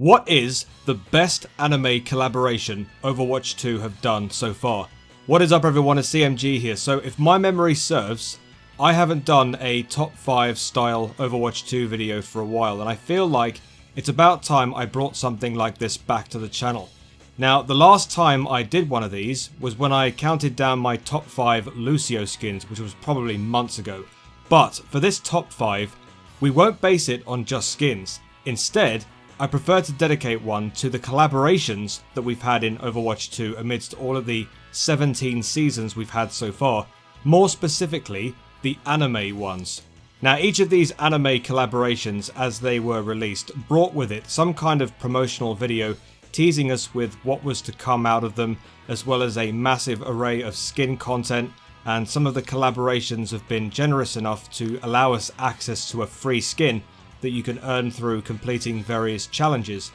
What is the best anime collaboration Overwatch 2 have done so far? What is up everyone, it's CMG here. So if my memory serves, I haven't done a top 5 style Overwatch 2 video for a while, and I feel like it's about time I brought something like this back to the channel. Now, the last time I did one of these was when I counted down my top 5 Lucio skins, which was probably months ago. But for this top 5, we won't base it on just skins. Instead, I prefer to dedicate one to the collaborations that we've had in Overwatch 2 amidst all of the 17 seasons we've had so far. More specifically, the anime ones. Now, each of these anime collaborations, as they were released, brought with it some kind of promotional video teasing us with what was to come out of them, as well as a massive array of skin content, and some of the collaborations have been generous enough to allow us access to a free skin that you can earn through completing various challenges.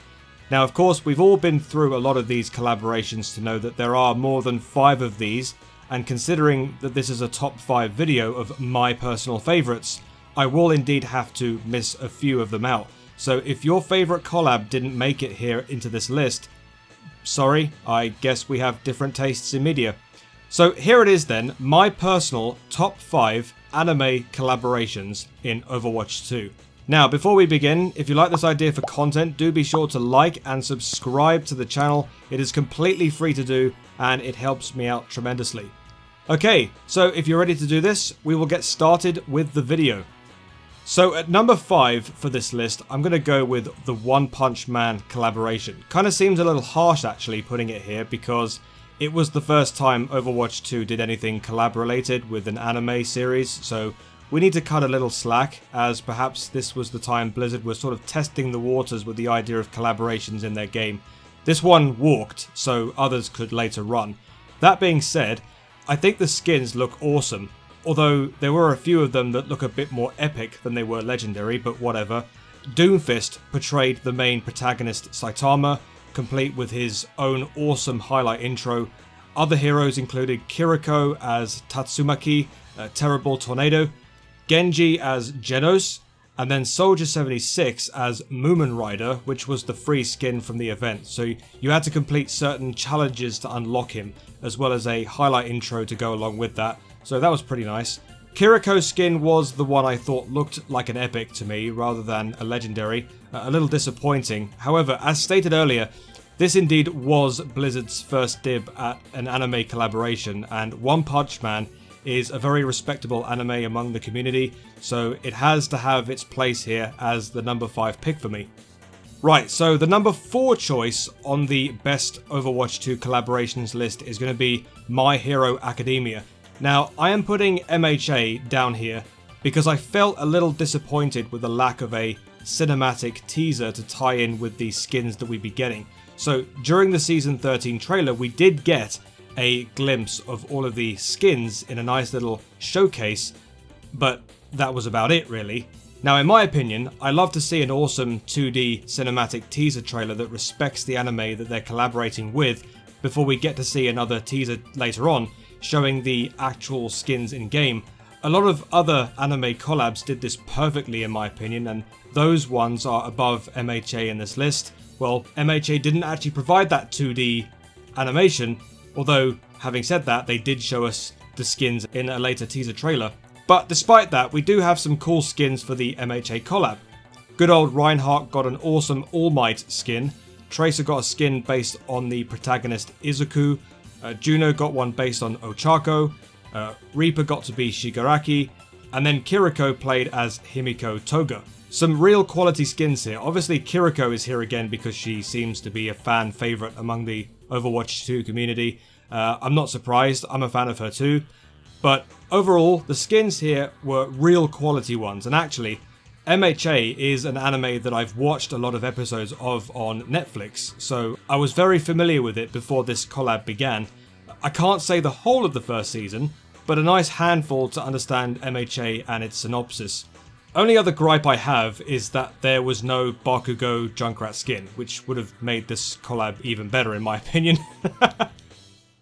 Now, of course, we've all been through a lot of these collaborations to know that there are more than 5 of these, and considering that this is a top 5 video of my personal favourites, I will indeed have to miss a few of them out. So if your favourite collab didn't make it here into this list, sorry, I guess we have different tastes in media. So here it is then, my personal top 5 anime collaborations in Overwatch 2. Now, before we begin, if you like this idea for content, do be sure to like and subscribe to the channel. It is completely free to do, and it helps me out tremendously. Okay, so if you're ready to do this, we will get started with the video. So at number 5 for this list, I'm going to go with the One Punch Man collaboration. Kind of seems a little harsh actually putting it here, because it was the first time Overwatch 2 did anything collab related with an anime series, so we need to cut a little slack, as perhaps this was the time Blizzard was sort of testing the waters with the idea of collaborations in their game. This one walked, so others could later run. That being said, I think the skins look awesome. Although there were a few of them that look a bit more epic than they were legendary, but whatever. Doomfist portrayed the main protagonist Saitama, complete with his own awesome highlight intro. Other heroes included Kiriko as Tatsumaki, Terrible Tornado, Genji as Genos, and then Soldier 76 as Moomin Rider, which was the free skin from the event. So you had to complete certain challenges to unlock him, as well as a highlight intro to go along with that. So that was pretty nice. Kiriko's skin was the one I thought looked like an epic to me, rather than a legendary. A little disappointing. However, as stated earlier, this indeed was Blizzard's first dib at an anime collaboration, and One Punch Man is a very respectable anime among the community, so it has to have its place here as the number 5 pick for me. Right, so the number 4 choice on the best Overwatch 2 collaborations list is going to be My Hero Academia. Now, I am putting MHA down here because I felt a little disappointed with the lack of a cinematic teaser to tie in with the skins that we'd be getting. So during the Season 13 trailer, we did get a glimpse of all of the skins in a nice little showcase, but that was about it really. Now, in my opinion, I love to see an awesome 2D cinematic teaser trailer that respects the anime that they're collaborating with before we get to see another teaser later on showing the actual skins in game. A lot of other anime collabs did this perfectly in my opinion, and those ones are above MHA in this list. Well, MHA didn't actually provide that 2D animation, although having said that, they did show us the skins in a later teaser trailer. But despite that, we do have some cool skins for the MHA collab. Good old Reinhardt got an awesome All Might skin, Tracer got a skin based on the protagonist Izuku, Juno got one based on Ochako, Reaper got to be Shigaraki, and then Kiriko played as Himiko Toga. Some real quality skins here. Obviously Kiriko is here again because she seems to be a fan favourite among the Overwatch 2 community. I'm not surprised, I'm a fan of her too. But overall, the skins here were real quality ones, and actually, MHA is an anime that I've watched a lot of episodes of on Netflix, so I was very familiar with it before this collab began. I can't say the whole of the first season, but a nice handful to understand MHA and its synopsis. Only other gripe I have is that there was no Bakugo Junkrat skin, which would have made this collab even better in my opinion.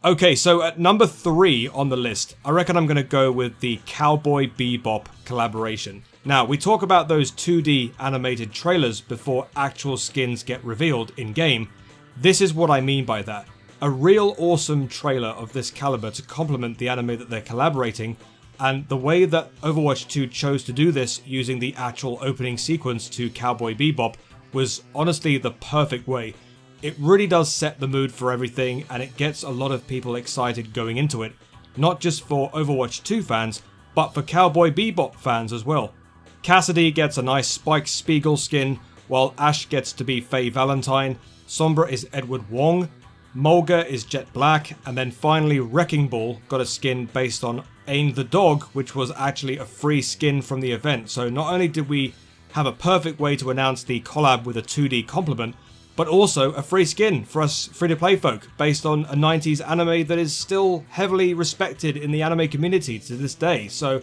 Okay, so at number 3 on the list, I reckon I'm going to go with the Cowboy Bebop collaboration. Now, we talk about those 2D animated trailers before actual skins get revealed in-game. This is what I mean by that. A real awesome trailer of this caliber to complement the anime that they're collaborating, and the way that Overwatch 2 chose to do this using the actual opening sequence to Cowboy Bebop was honestly the perfect way. It really does set the mood for everything, and it gets a lot of people excited going into it. Not just for Overwatch 2 fans, but for Cowboy Bebop fans as well. Cassidy gets a nice Spike Spiegel skin, while Ash gets to be Faye Valentine, Sombra is Edward Wong, Mulga is Jet Black, and then finally Wrecking Ball got a skin based on Ain the Dog, which was actually a free skin from the event. So not only did we have a perfect way to announce the collab with a 2D complement, but also a free skin for us free-to-play folk based on a 90s anime that is still heavily respected in the anime community to this day. So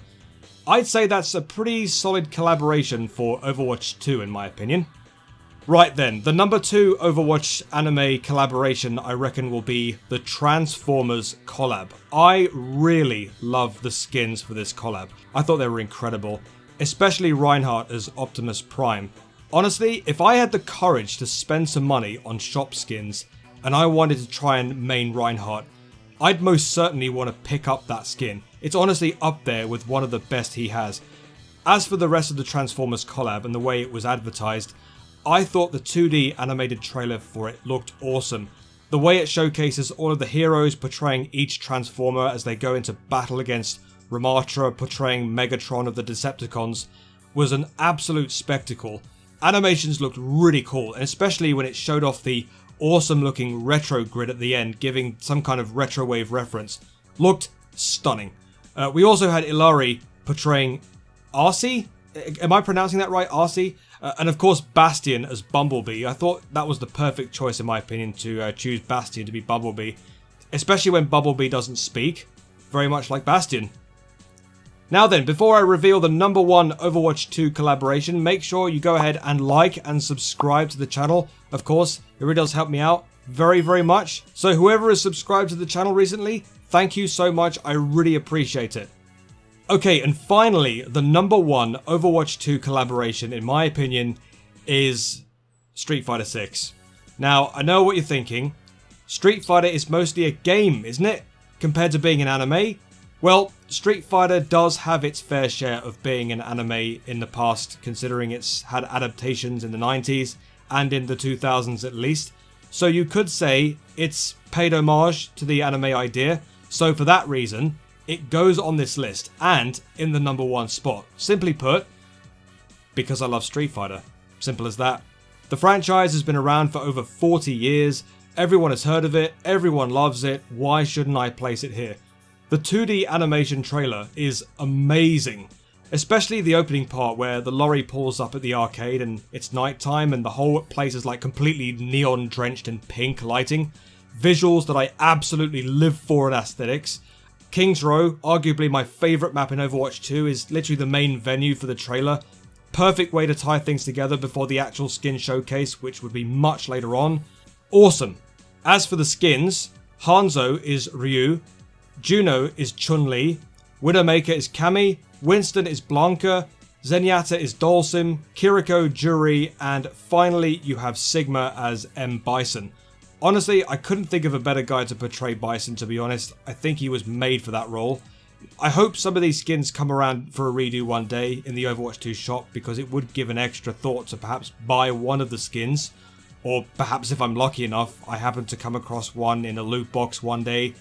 I'd say that's a pretty solid collaboration for Overwatch 2 in my opinion. Right then, the number 2 Overwatch anime collaboration I reckon will be the Transformers collab. I really love the skins for this collab. I thought they were incredible, especially Reinhardt as Optimus Prime. Honestly, if I had the courage to spend some money on shop skins and I wanted to try and main Reinhardt, I'd most certainly want to pick up that skin. It's honestly up there with one of the best he has. As for the rest of the Transformers collab and the way it was advertised, I thought the 2D animated trailer for it looked awesome. The way it showcases all of the heroes portraying each Transformer as they go into battle against Ramatra portraying Megatron of the Decepticons was an absolute spectacle. Animations looked really cool, and especially when it showed off the awesome looking retro grid at the end, giving some kind of retro wave reference. Looked stunning. We also had Ilari portraying Arcee? Am I pronouncing that right? Arcee? And of course Bastion as Bumblebee. I thought that was the perfect choice in my opinion to choose Bastion to be Bumblebee. Especially when Bumblebee doesn't speak. Very much like Bastion. Now then, before I reveal the number 1 Overwatch 2 collaboration, make sure you go ahead and like and subscribe to the channel. Of course, it really does help me out very, very much. So whoever has subscribed to the channel recently, thank you so much. I really appreciate it. Okay, and finally, the number 1 Overwatch 2 collaboration, in my opinion, is Street Fighter 6. Now, I know what you're thinking. Street Fighter is mostly a game, isn't it? Compared to being an anime? Well, Street Fighter does have its fair share of being an anime in the past, considering it's had adaptations in the 90s and in the 2000s at least. So you could say it's paid homage to the anime idea. So for that reason, it goes on this list and in the number 1 spot. Simply put, because I love Street Fighter. Simple as that. The franchise has been around for over 40 years. Everyone has heard of it. Everyone loves it. Why shouldn't I place it here? The 2D animation trailer is amazing, especially the opening part where the lorry pulls up at the arcade and it's nighttime and the whole place is like completely neon drenched in pink lighting. Visuals that I absolutely live for in aesthetics. King's Row, arguably my favourite map in Overwatch 2, is literally the main venue for the trailer. Perfect way to tie things together before the actual skin showcase, which would be much later on. Awesome. As for the skins, Hanzo is Ryu, Juno is Chun-Li, Widowmaker is Cammy, Winston is Blanca, Zenyatta is Dhalsim, Kiriko Juri, and finally you have Sigma as M. Bison. Honestly, I couldn't think of a better guy to portray Bison, to be honest. I think he was made for that role. I hope some of these skins come around for a redo one day in the Overwatch 2 shop, because it would give an extra thought to perhaps buy one of the skins. Or perhaps if I'm lucky enough, I happen to come across one in a loot box one day.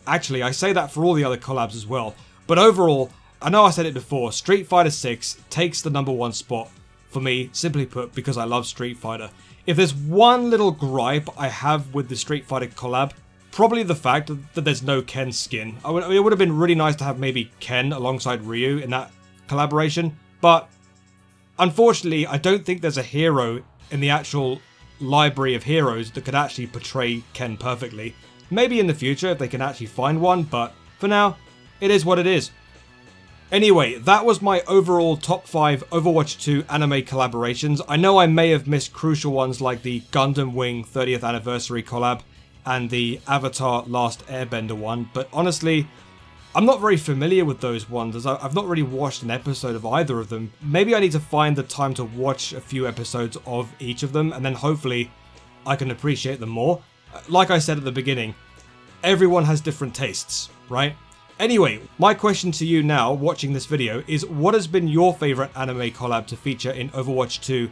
Actually, I say that for all the other collabs as well. But overall, I know I said it before, Street Fighter 6 takes the number 1 spot for me, simply put, because I love Street Fighter. If there's one little gripe I have with the Street Fighter collab, probably the fact that there's no Ken skin. It would have been really nice to have maybe Ken alongside Ryu in that collaboration, but unfortunately, I don't think there's a hero in the actual library of heroes that could actually portray Ken perfectly. Maybe in the future if they can actually find one, but for now, it is what it is. Anyway, that was my overall top 5 Overwatch 2 anime collaborations. I know I may have missed crucial ones like the Gundam Wing 30th anniversary collab and the Avatar Last Airbender one, but honestly, I'm not very familiar with those ones, as I've not really watched an episode of either of them. Maybe I need to find the time to watch a few episodes of each of them, and then hopefully I can appreciate them more. Like I said at the beginning, everyone has different tastes, right? Anyway, my question to you now, watching this video, is what has been your favourite anime collab to feature in Overwatch 2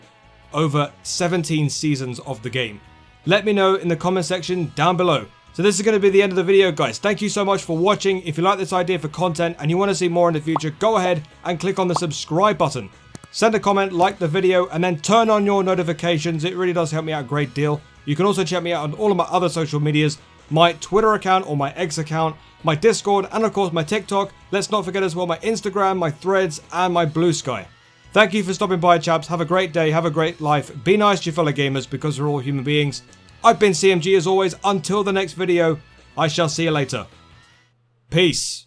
over 17 seasons of the game? Let me know in the comment section down below. So this is going to be the end of the video, guys. Thank you so much for watching. If you like this idea for content and you want to see more in the future, go ahead and click on the subscribe button. Send a comment, like the video, and then turn on your notifications. It really does help me out a great deal. You can also check me out on all of my other social medias, my Twitter account or my X account, my Discord, and of course my TikTok. Let's not forget as well my Instagram, my Threads, and my Blue Sky. Thank you for stopping by, chaps. Have a great day, have a great life. Be nice to your fellow gamers because we're all human beings. I've been CMG as always. Until the next video, I shall see you later. Peace.